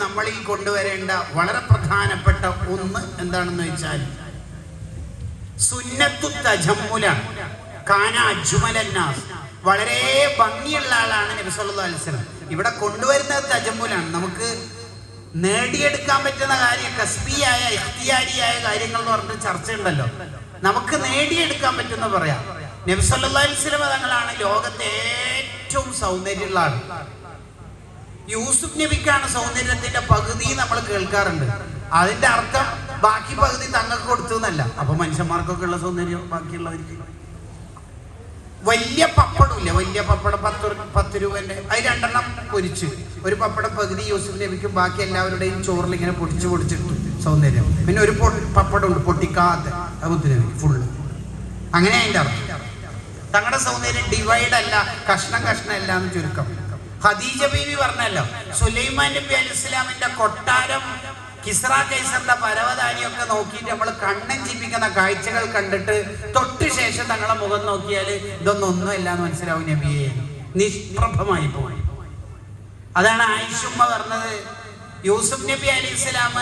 നമ്മളിൽ കൊണ്ടുവരേണ്ട വളരെ പ്രധാനപ്പെട്ട ഒന്ന് എന്താണെന്ന് വെച്ചാൽ സുന്നത്തു തജമ്മുലാണ്. കാന അജ്മലന്നാസ്, വളരെ ഭംഗിയുള്ള ആളാണ് നബി സല്ലല്ലാഹു അലൈഹി വസല്ലം. ഇവിടെ കൊണ്ടുവരുന്നത് തജമ്മുലാണ്. നമുക്ക് നേടിയെടുക്കാൻ പറ്റുന്ന കാര്യം കസ്ബിയായ ഇഖ്തിയാരിയായ കാര്യങ്ങൾ എന്ന് പറഞ്ഞിട്ട് ചർച്ചയുണ്ടല്ലോ. നമുക്ക് നേടിയെടുക്കാൻ പറ്റുന്ന പറയാം. നബി സല്ലല്ലാഹു അലൈഹി വസല്ലം തങ്ങളാണ് ലോകത്തെ ഏറ്റവും സൗന്ദര്യമുള്ള ആൾ. യൂസുഫ് നബിക്കാണ് സൗന്ദര്യത്തിന്റെ പകുതി നമ്മൾ കേൾക്കാറുണ്ട്. അതിന്റെ അർത്ഥം ബാക്കി പകുതി തങ്ങൾക്ക് കൊടുത്തു എന്നല്ല. അപ്പൊ മനുഷ്യന്മാർക്കൊക്കെ ഉള്ള സൗന്ദര്യം ബാക്കിയുള്ളവർക്ക്. വലിയ പപ്പടമില്ല, വലിയ പപ്പടം 10 രൂപന്റെ, അത് 2 പൊരിച്ച് ഒരു പപ്പടം പകുതി യൂസുഫ് നബിക്കും ബാക്കി എല്ലാവരുടെയും ചോറിൽ ഇങ്ങനെ പൊടിച്ചിട്ട് സൗന്ദര്യം. പിന്നെ ഒരു പപ്പടം ഉണ്ട് പൊട്ടിക്കാത്ത മുത്ത് നബിക്ക് ഫുള്ള്. അങ്ങനെ അതിന്റെ അർത്ഥം. തങ്ങളുടെ സൗന്ദര്യം ഡിവൈഡ് അല്ല, കഷ്ണം അല്ല എന്ന് ചുരുക്കം. ഖദീജ ബീവി പറഞ്ഞല്ലോ, സുലൈമാൻ നബി അലൈഹി ഇസ്ലാമിന്റെ കൊട്ടാരം, കിസ്റ കൈസറിന്റെ പരവതാനിയൊക്കെ നോക്കിയിട്ട് നമ്മൾ കണ്ണഞ്ചിപ്പിക്കുന്ന കാഴ്ചകൾ കണ്ടിട്ട് തൊട്ട് ശേഷം തങ്ങളുടെ മുഖം നോക്കിയാൽ ഇതൊന്നും അല്ലാന്ന് മനസ്സിലാവും. നബിയെ നിഷ്പ്രഭമായി പോയി. അതാണ് ആയിഷുമ്മ പറഞ്ഞത്. യൂസുഫ് നബി അലൈഹി ഇസ്ലാം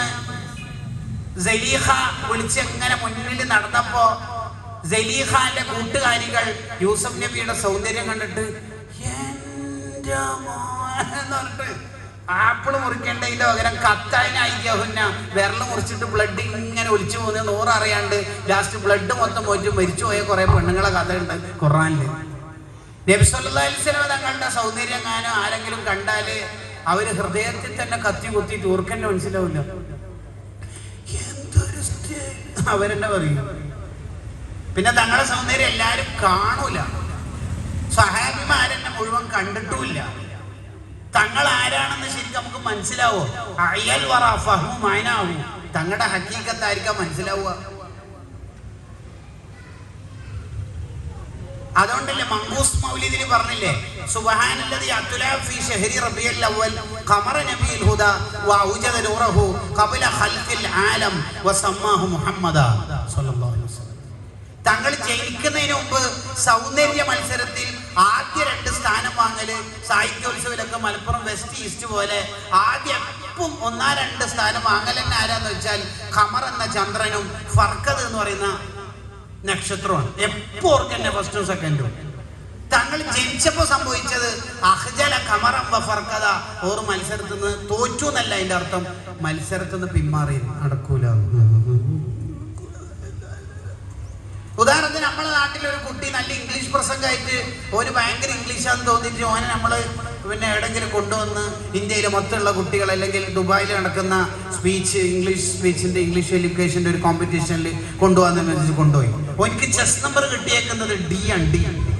സലീഖ വിളിച്ച് എങ്ങനെ മുന്നിൽ നടന്നപ്പോ സലീഖാന്റെ കൂട്ടുകാരികൾ യൂസുഫ് നബിയുടെ സൗന്ദര്യം കണ്ടിട്ട് പറഞ്ഞിട്ട് ആപ്പിള് മുറിക്കേണ്ടതിന്റെ പകരം കത്തായനായിക്കാവുന്ന വിരല് മുറിച്ചിട്ട് ബ്ലഡ് ഇങ്ങനെ ഒലിച്ചു പോകുന്നത് 100 അറിയാണ്ട് ലാസ്റ്റ് ബ്ലഡ് മൊത്തം പോയിട്ട് മരിച്ചു പോയ കുറെ പെണ്ണുങ്ങളെ കഥയുണ്ട് ഖുർആനില്. നബി സല്ലല്ലാഹു അലൈഹി വസല്ലം തങ്ങളുടെ സൗന്ദര്യം എങ്ങാനും ആരെങ്കിലും കണ്ടാല് അവര് ഹൃദയത്തിൽ തന്നെ കത്തി കുത്തി തൂർക്കന്നെ മനസ്സിലാവില്ല. എന്തൊരു അവരെന്നെ പറയും. പിന്നെ തങ്ങളുടെ സൗന്ദര്യം എല്ലാരും കാണൂല. സഹാബിമാരെന്നെ മുഴുവൻ കണ്ടിട്ടുമില്ല. തങ്ങൾ ആരാണെന്ന് ശരിക്കും നമുക്ക് മനസ്സിലാവോ? അയൽ വറ ഫഹ്മു മഅനാഹു, തങ്ങളുടെ ഹഖീഖത്തായിരിക്കാം മനസ്സിലാവുക. അതുകൊണ്ടല്ലേ മങ്കൂസ് മൗലിദിൽ പറഞ്ഞില്ലേ, സുബ്ഹാനല്ലദി അത്ലാ ഫീ ശഹരി റബീഉൽ അവ്വൽ ഖമറ നബിയുൽ ഹുദാ വഅൗജദ നൂറഹു ഖബല ഖൽഖിൽ ആലം വസമ്മാഹു മുഹമ്മദാ സ്വല്ലല്ലാഹു അലൈഹി വസല്ലം. തങ്ങൾ ജനിക്കുന്നതിന് മുമ്പ് സൗന്ദര്യ മത്സരത്തിൽ ആദ്യ 2 സ്ഥാനം വാങ്ങല്, സാഹിത്യോത്സവിലൊക്കെ മലപ്പുറം വെസ്റ്റ് ഈസ്റ്റ് പോലെ ആദ്യം 1-2 സ്ഥാനം വാങ്ങലെന്നെ ആരാന്ന് വെച്ചാൽ ഖമർ എന്ന ചന്ദ്രനും ഫർഖദ് എന്ന് പറയുന്ന നക്ഷത്രമാണ്. എപ്പോ ഓർക്കന്നെ ഫസ്റ്റും സെക്കൻഡും. തങ്ങൾ ജനിച്ചപ്പോ സംഭവിച്ചത് അഹ്ജല ഖമറം വ ഫർഖദ, ഓർ മത്സരത്തിൽ നിന്ന് തോറ്റു എന്നല്ല അതിന്റെ അർത്ഥം, മത്സരത്തിൽ നിന്ന് പിന്മാറി, നടക്കൂല. ഉദാഹരണത്തിന് നമ്മുടെ നാട്ടിലൊരു കുട്ടി നല്ല ഇംഗ്ലീഷ് പ്രസംഗമായിട്ട് ഒരു ഭയങ്കര ഇംഗ്ലീഷാന്ന് തോന്നിയിട്ട് ഓനെ നമ്മള് പിന്നെ എവിടെങ്കിലും കൊണ്ടുവന്ന് ഇന്ത്യയിലെ മൊത്തമുള്ള കുട്ടികൾ അല്ലെങ്കിൽ ദുബായിൽ നടക്കുന്ന ഇംഗ്ലീഷ് എഡ്യൂക്കേഷന്റെ ഒരു കോമ്പറ്റീഷനിൽ കൊണ്ടുപോകാൻ കൊണ്ടുപോയി. ഓനിക്ക് ചെസ് നമ്പർ കിട്ടിയേക്കുന്നത് D ആണ്.